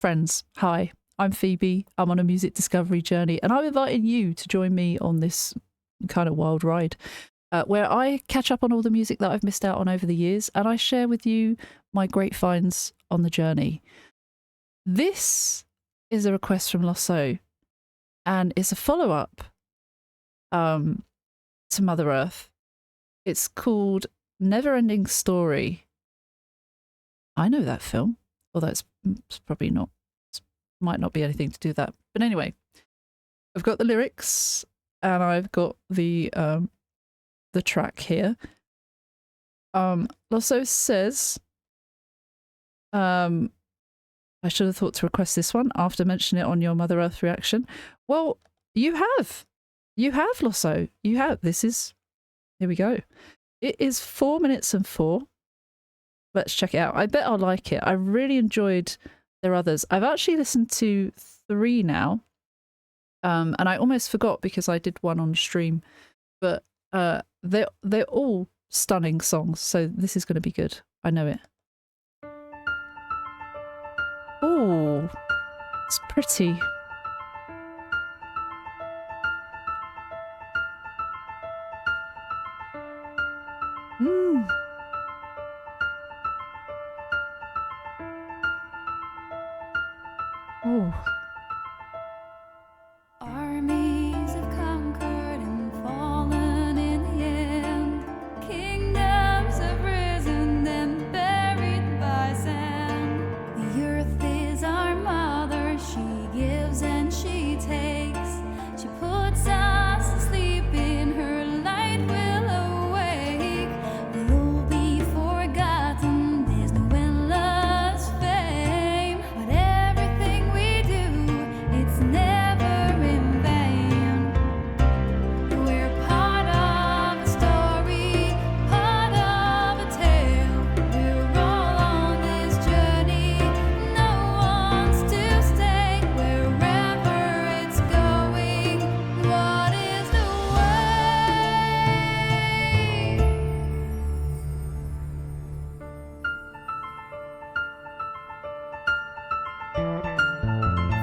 Friends, hi, I'm Phoebe. I'm on a music discovery journey, and I'm inviting you to join me on this kind of wild ride where I catch up on all the music that I've missed out on over the years, and I share with you my great finds on the journey. This is a request from Losso, and it's a follow-up to Mother Earth. It's called Never Ending Story. I know that film, although it's probably not, might not be anything to do with that. But anyway, I've got the lyrics and I've got the track here. Losso says, I should have thought to request this one after mentioning it on your Mother Earth reaction. Well, you have, Losso. You have. This is, here we go. It is 4 minutes and 4. Let's check it out. I bet I'll like it. I really enjoyed their others. I've actually listened to 3 now. And I almost forgot because I did one on stream. But they're all stunning songs, so this is going to be good. I know it. Oh, it's pretty. Oh. Armies have conquered and fallen in the end. Kingdoms have risen and buried by sand. The earth is our mother, she gives and she takes. She puts us to sleep, in her light will awake. We'll all be forgotten, there's no endless fame. But everything we do, it's never in vain. We're part of a story, part of a tale. We're all on this journey, no one's to stay. Wherever it's going, what is the way?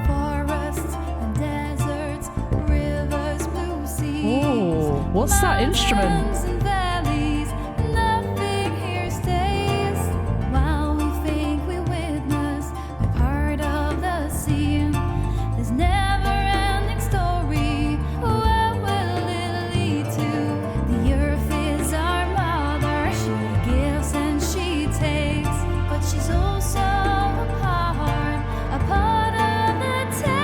Forests and deserts, rivers, blue seas. Oh, what's that instrument? Mountains and valleys, nothing here stays. While we think we witness a part of the scene, this never-ending story, where will it lead to? The earth is our mother, she gives and she takes, but she's also a part of the tale.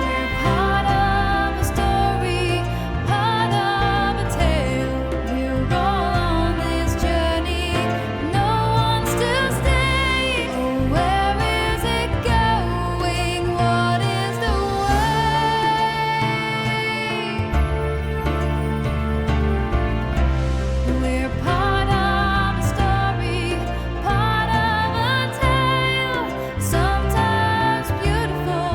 We're part of a story, part of a tale. We're all on this journey, no one's to stay. Oh, where is it going? What is the way? We're part of a story, part of a tale. Sometimes beautiful,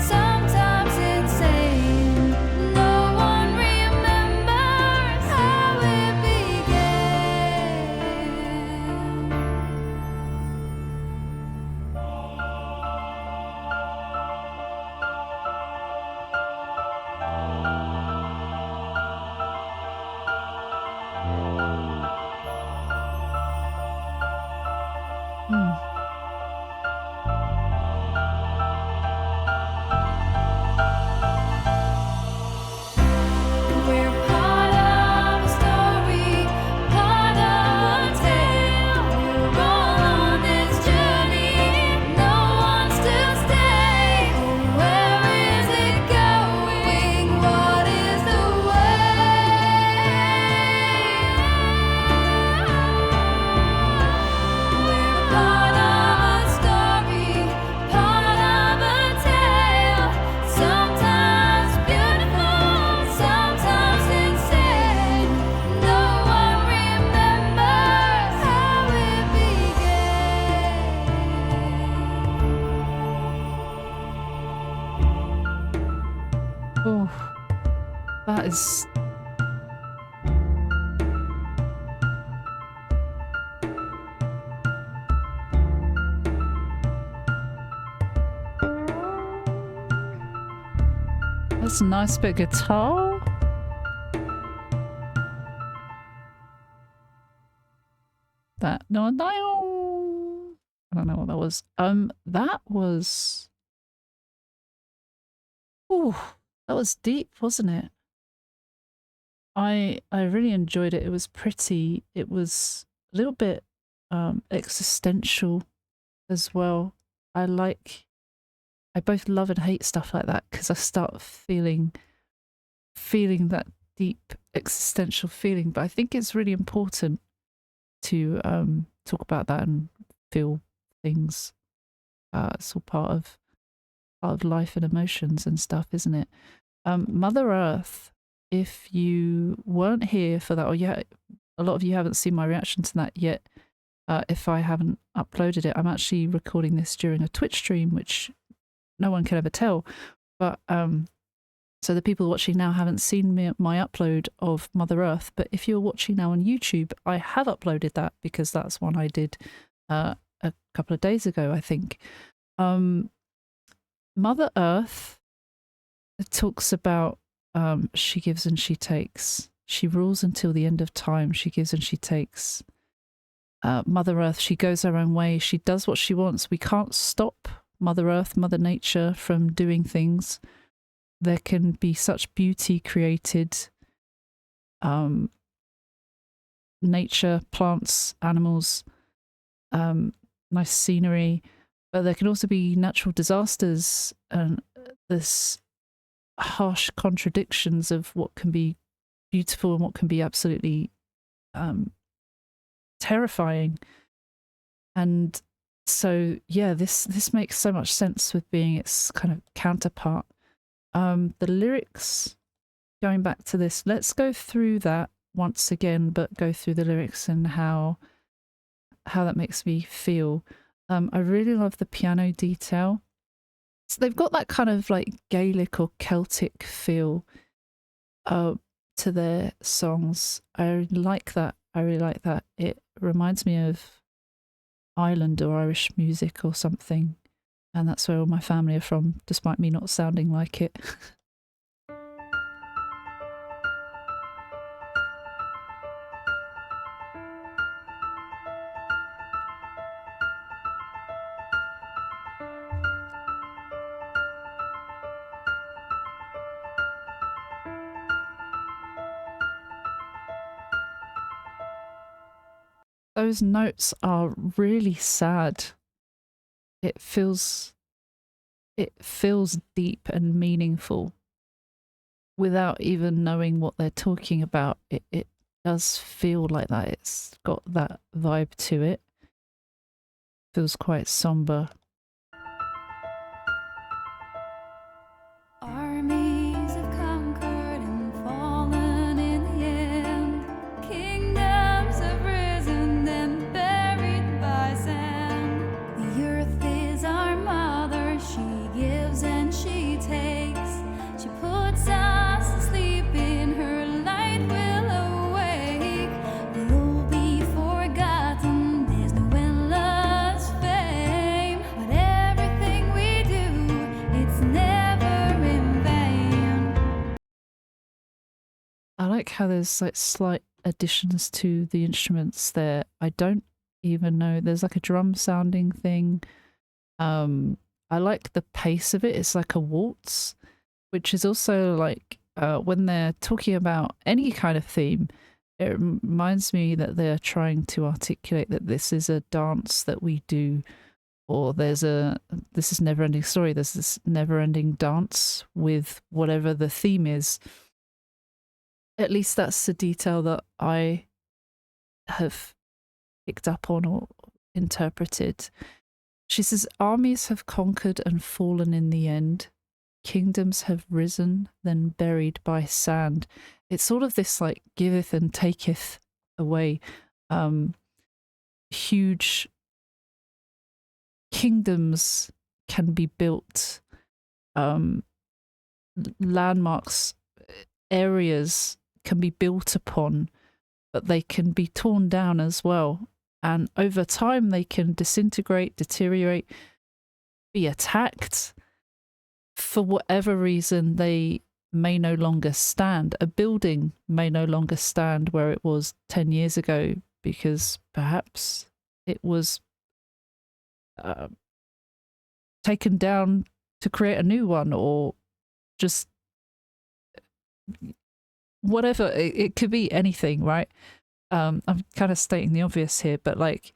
sometimes insane. No one remembers how it began. We're part of a story, part of a tale. We're all on this journey, no one's to stay. Oh, where is it going? What is the way? We're part of a story, part of a tale. Sometimes beautiful, sometimes insane. No one remembers how it began. Oh, that is. That's a nice bit of guitar. That no, I don't know what that was. That was. Oh, that was deep, wasn't it? I really enjoyed it. It was pretty. It was a little bit existential as well. I both love and hate stuff like that because I start feeling that deep existential feeling. But I think it's really important to talk about that and feel things. It's all part of life and emotions and stuff, isn't it? Mother Earth, if you weren't here for that, or yeah, a lot of you haven't seen my reaction to that yet, if I haven't uploaded it, I'm actually recording this during a Twitch stream, which no one can ever tell. But so the people watching now haven't seen my upload of Mother Earth. But if you're watching now on YouTube, I have uploaded that because that's one I did a couple of days ago, I think. Mother Earth talks about she gives and she takes. She rules until the end of time. She gives and she takes. Mother Earth, she goes her own way. She does what she wants. We can't stop Mother Earth, Mother Nature from doing things. There can be such beauty created. Nature, plants, animals, nice scenery. But there can also be natural disasters and this harsh contradictions of what can be beautiful and what can be absolutely terrifying. And so, yeah, this makes so much sense with being its kind of counterpart. The lyrics, going back to this, let's go through that once again, but go through the lyrics and how that makes me feel. I really love the piano detail. So they've got that kind of like Gaelic or Celtic feel to their songs. I like that. I really like that. It reminds me of Ireland or Irish music or something. And that's where all my family are from, despite me not sounding like it. Those notes are really sad. It feels deep and meaningful without even knowing what they're talking about. It does feel like that. It's got that vibe to it. Feels quite somber. Armies have conquered and fallen in the end. Kingdoms have risen and buried by sand. The earth is our mother, she gives and she takes. She puts us to sleep, in her light will awake. We'll be forgotten, there's no endless fame. But everything we do, it's never in vain. I like how there's like slight additions to the instruments there. I don't even know. There's like a drum sounding thing. I like the pace of it. It's like a waltz, which is also like when they're talking about any kind of theme, it reminds me that they're trying to articulate that this is a dance that we do, or this is never ending story. There's this never ending dance with whatever the theme is. At least that's the detail that I have picked up on or interpreted. She says, armies have conquered and fallen in the end. Kingdoms have risen, then buried by sand. It's sort of this like giveth and taketh away. Huge kingdoms can be built. Landmarks, areas can be built upon, but they can be torn down as well. And over time, they can disintegrate, deteriorate, be attacked. For whatever reason, they may no longer stand. A building may no longer stand where it was 10 years ago because perhaps it was taken down to create a new one, or just whatever. It could be anything, right? I'm kind of stating the obvious here, but like,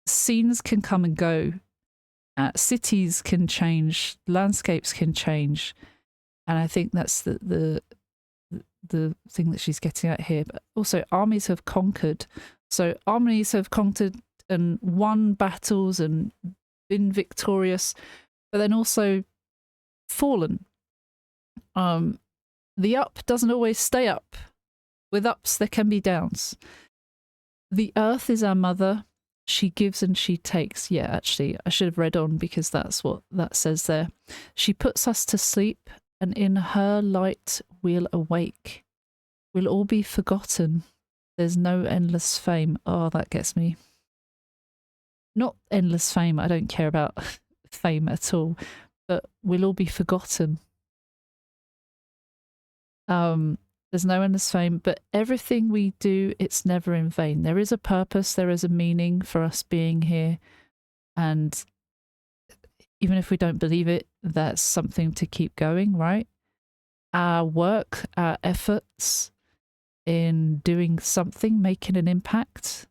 scenes can come and go, cities can change, landscapes can change, and I think that's the thing that she's getting at here. But also, armies have conquered. So armies have conquered and won battles and been victorious, but then also fallen. The up doesn't always stay up. With ups, there can be downs. The earth is our mother. She gives and she takes. Yeah, actually, I should have read on because that's what that says there. She puts us to sleep, and in her light we'll awake. We'll all be forgotten. There's no endless fame. Oh, that gets me. Not endless fame. I don't care about fame at all. But we'll all be forgotten. There's no endless fame, but everything we do, it's never in vain. There is a purpose, there is a meaning for us being here. And even if we don't believe it, that's something to keep going, right? Our work, our efforts in doing something, making an impact,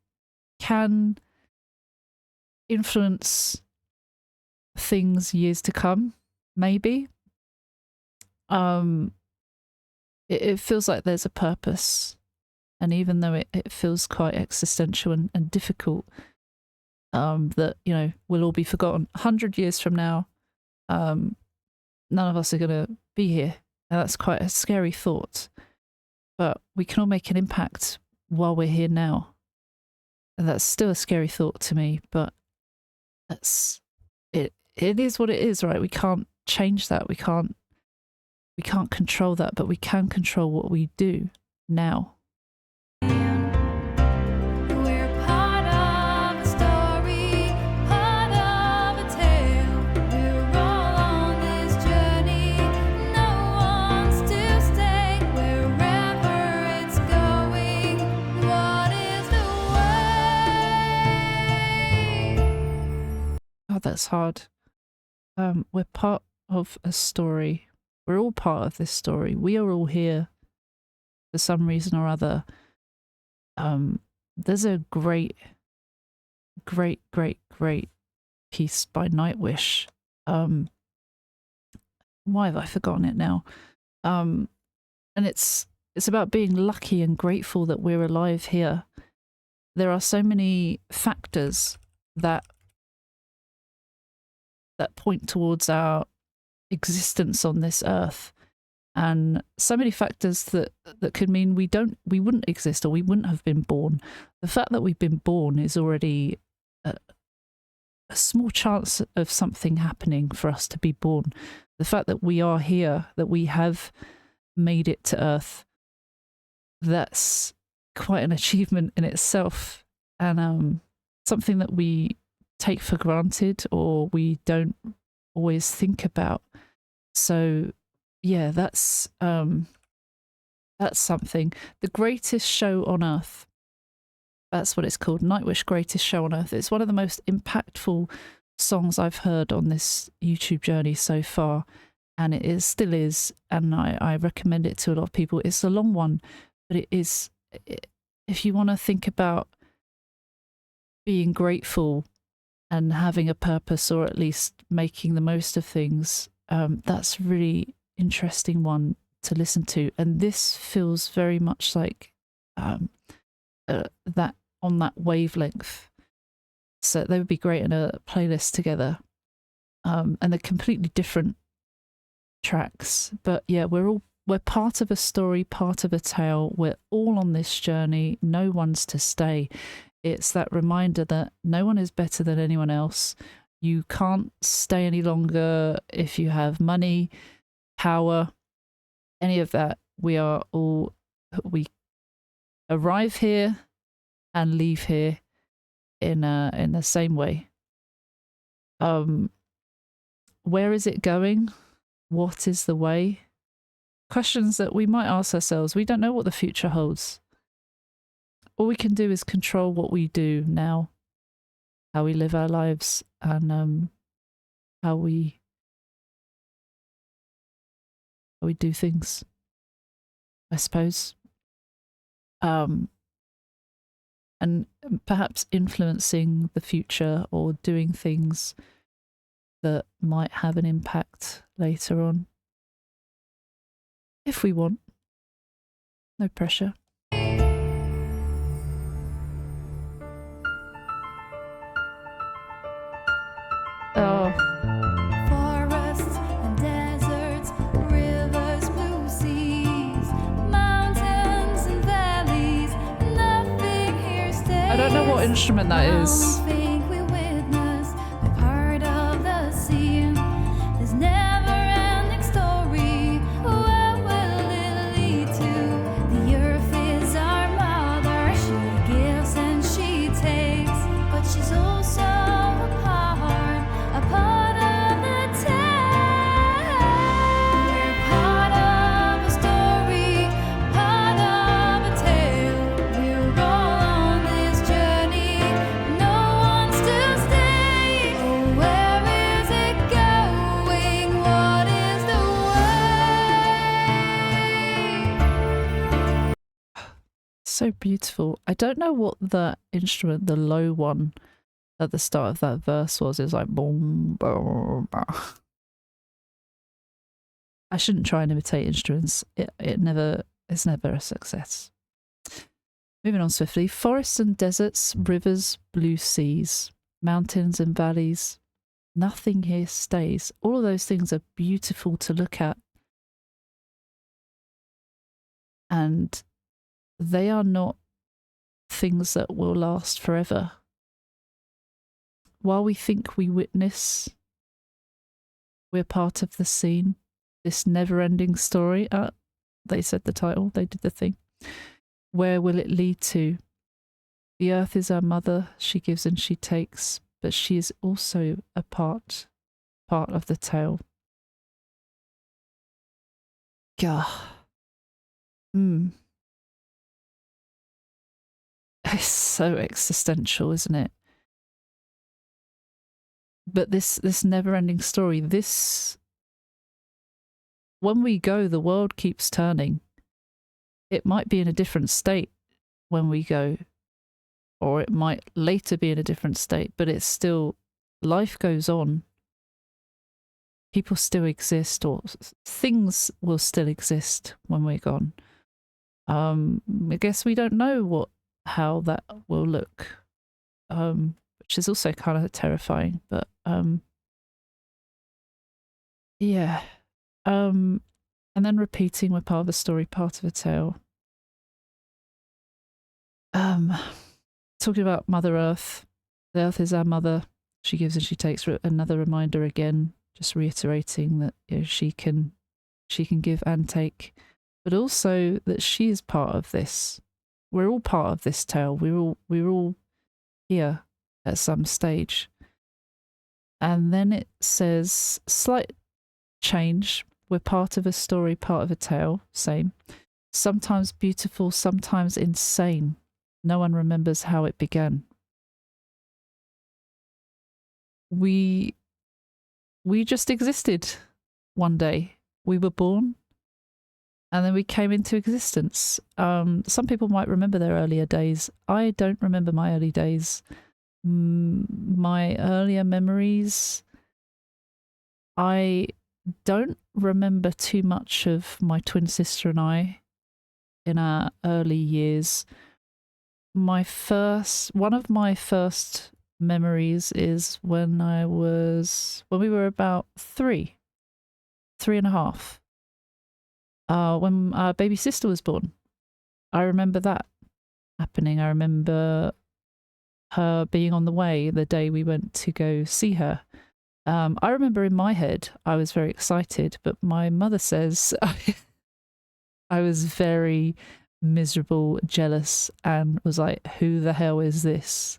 can influence things years to come, maybe. It feels like there's a purpose, and even though it feels quite existential and difficult, that, you know, we'll all be forgotten 100 years from now. None of us are going to be here, and that's quite a scary thought, but we can all make an impact while we're here now, and that's still a scary thought to me, but that's it. It is what it is, right? We can't change that. We can't control that, but we can control what we do now. We're part of a story, part of a tale. We're all on this journey. No one's to stay wherever it's going. What is the way? Oh, that's hard. We're part of a story. We're all part of this story. We are all here for some reason or other. There's a great piece by Nightwish. Why have I forgotten it now? And it's about being lucky and grateful that we're alive here. There are so many factors that point towards our existence on this earth, and so many factors that could mean we wouldn't exist, or we wouldn't have been born. The fact that we've been born is already a small chance of something happening for us to be born. The fact that we are here, that we have made it to earth, that's quite an achievement in itself, and something that we take for granted or we don't always think about. So yeah, that's something. The Greatest Show on Earth, that's what it's called, Nightwish Greatest Show on Earth. It's one of the most impactful songs I've heard on this YouTube journey so far, and it still is, and I recommend it to a lot of people. It's a long one, but if you want to think about being grateful and having a purpose, or at least making the most of things, that's a really interesting one to listen to. And this feels very much like that, on that wavelength. So they would be great in a playlist together. And they're completely different tracks. But yeah, we're part of a story, part of a tale. We're all on this journey. No one's to stay. It's that reminder that no one is better than anyone else. You can't stay any longer if you have money, power, any of that. We arrive here and leave here in the same way. Where is it going? What is the way? questions that we might ask ourselves. We don't know what the future holds. All we can do is control what we do now, how we live our lives, and how we do things, I suppose. And perhaps influencing the future or doing things that might have an impact later on. If we want. No pressure. Oh. Forests and deserts, rivers, blue seas, mountains and valleys, nothing here stays. I don't know what instrument that is. We think we witness a part of the scene. This never-ending story. Where will it lead to? The earth is our mother. She gives and she takes, but she's also a part of the tale. We're part of a story, part of a tale. We're all on this journey, no one's to stay. Oh, where is it going? What is the way? So beautiful. I don't know what the instrument, the low one at the start of that verse was. It was like boom, boom, boom. I shouldn't try and imitate instruments. It's never a success. Moving on swiftly. Forests and deserts, rivers, blue seas, mountains and valleys. Nothing here stays. All of those things are beautiful to look at. And they are not things that will last forever. While we think we witness, we're part of the scene. This never-ending story. They said the title. They did the thing. Where will it lead to? The earth is our mother. She gives and she takes, but she is also a part of the tale. Gah. It's so existential, isn't it? But this never-ending story, when we go, the world keeps turning. It might be in a different state when we go, or it might later be in a different state, but it's still, life goes on. People still exist, or things will still exist when we're gone. I guess we don't know how that will look, which is also kind of terrifying, but yeah. And then repeating, we're part of a story, part of a tale. Talking about Mother Earth. The earth is our mother. She gives and she takes. Another reminder again, just reiterating that, you know, she can give and take, but also that she is part of this. We're all part of this tale. We're all here at some stage. And then it says, slight change. We're part of a story, part of a tale. Same. Sometimes beautiful, sometimes insane. No one remembers how it began. We just existed one day. We were born and then we came into existence. Some people might remember their earlier days. I don't remember my early days. My earlier memories, I don't remember too much of my twin sister and I in our early years. One of my first memories is when we were about 3.5. When our baby sister was born. I remember that happening. I remember her being on the way the day we went to go see her. I remember in my head, I was very excited, but my mother says I was very miserable, jealous, and was like, who the hell is this?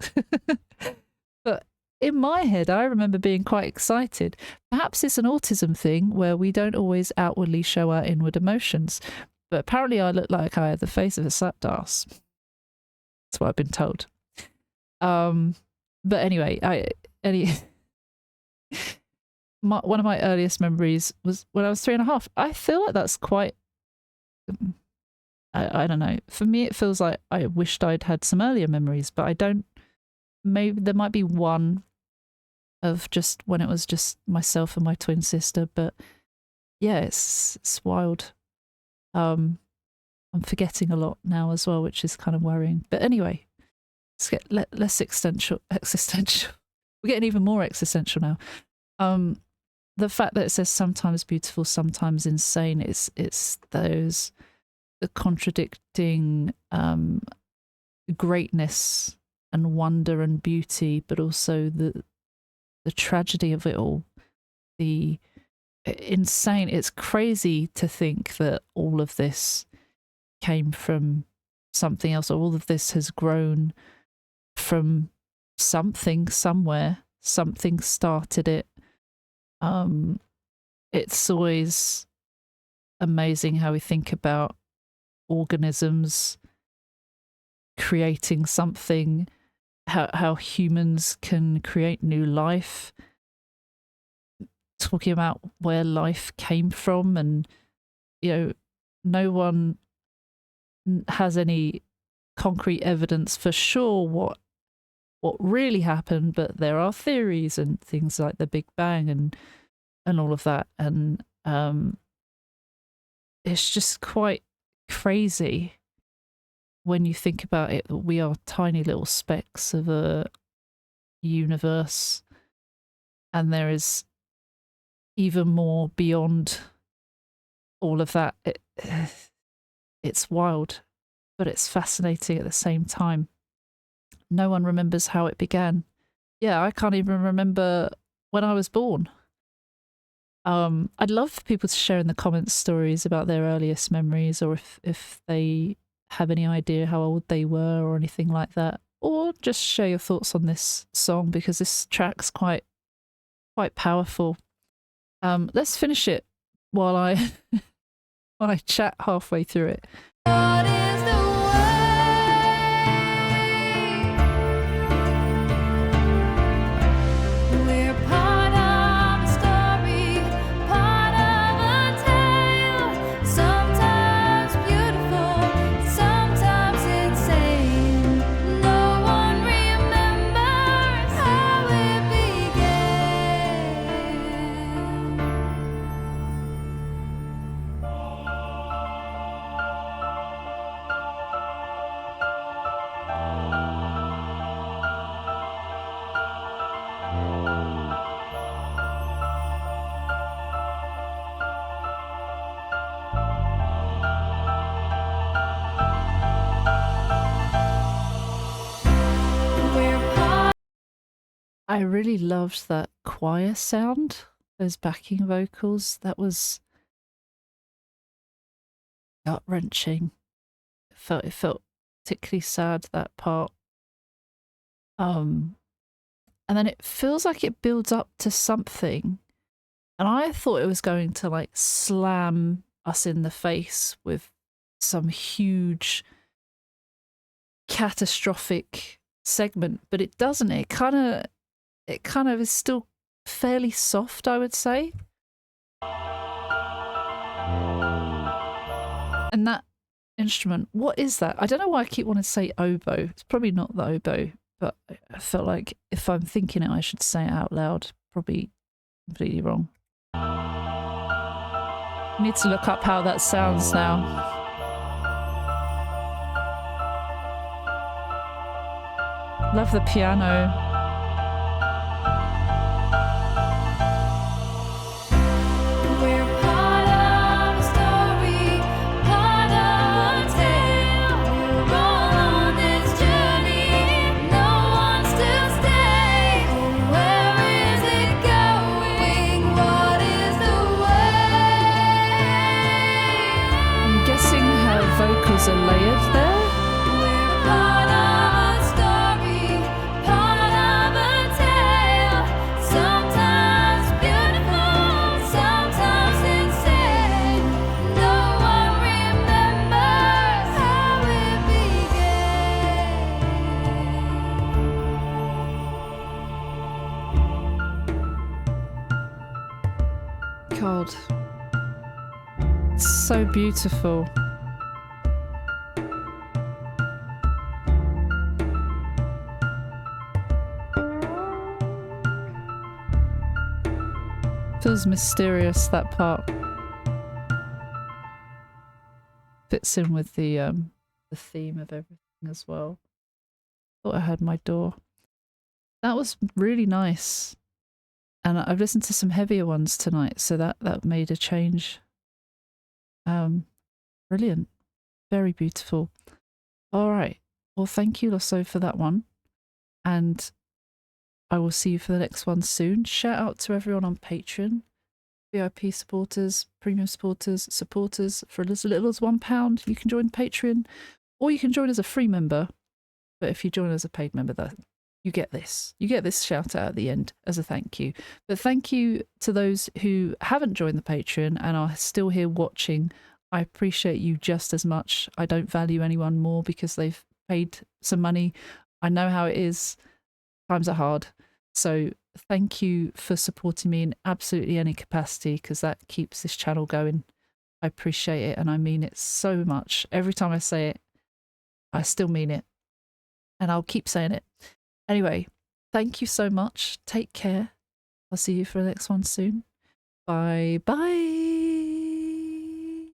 But in my head, I remember being quite excited. Perhaps it's an autism thing where we don't always outwardly show our inward emotions. But apparently I looked like I had the face of a slapdass. That's what I've been told. But anyway, one of my earliest memories was when I was 3.5. I feel like that's quite... I don't know. For me, it feels like I wished I'd had some earlier memories, but I don't... Maybe there might be one of just when it was just myself and my twin sister, but yeah, it's wild. I'm forgetting a lot now as well, which is kind of worrying. But anyway, let's get less existential. We're getting even more existential now. The fact that it says sometimes beautiful, sometimes insane, it's those the contradicting greatness and wonder and beauty, but also the tragedy of it all, the insane. It's crazy to think that all of this came from something else, or all of this has grown from something somewhere. Something started it. It's always amazing how we think about organisms creating something, how humans can create new life, talking about where life came from, and no one has any concrete evidence for sure what really happened, but there are theories and things like the Big Bang and all of that, and it's just quite crazy when you think about it, that we are tiny little specks of a universe, and there is even more beyond all of that. It's wild, but it's fascinating at the same time. No one remembers how it began. Yeah, I can't even remember when I was born. I'd love for people to share in the comments stories about their earliest memories, or if they have any idea how old they were or anything like that, or just share your thoughts on this song, because this track's quite powerful. Let's finish it while I while I chat halfway through it. What is the way? We're part of a story, part of a tale. Sometimes beautiful, sometimes insane. No one remembers how it began. I really loved that choir sound, those backing vocals. That was gut-wrenching. It felt particularly sad, that part. And then it feels like it builds up to something, and I thought it was going to like slam us in the face with some huge catastrophic segment, but it doesn't. It kind of is still fairly soft, I would say. And that instrument, what is that? I don't know why I keep wanting to say oboe. It's probably not the oboe, but I felt like if I'm thinking it, I should say it out loud. Probably completely wrong. I need to look up how that sounds now. Love the piano. We're part of a story, part of a tale. We're all on this journey. No one's to stay. Where is it going? What is the way? I'm guessing her vocals are layered there. We're part of a story, part God. It's so beautiful. Feels mysterious, that part. Fits in with the theme of everything as well. Thought I heard my door. That was really nice. And I've listened to some heavier ones tonight, so that made a change. Brilliant. Very beautiful. All right. Well, thank you, Losso, for that one. And I will see you for the next one soon. Shout out to everyone on Patreon. VIP supporters, premium supporters for as little as £1. You can join Patreon, or you can join as a free member. But if you join as a paid member, that you get this. You get this shout out at the end as a thank you. But thank you to those who haven't joined the Patreon and are still here watching. I appreciate you just as much. I don't value anyone more because they've paid some money. I know how it is. Times are hard. So thank you for supporting me in absolutely any capacity, because that keeps this channel going. I appreciate it, and I mean it so much. Every time I say it, I still mean it. And I'll keep saying it. Anyway, thank you so much. Take care. I'll see you for the next one soon. Bye bye.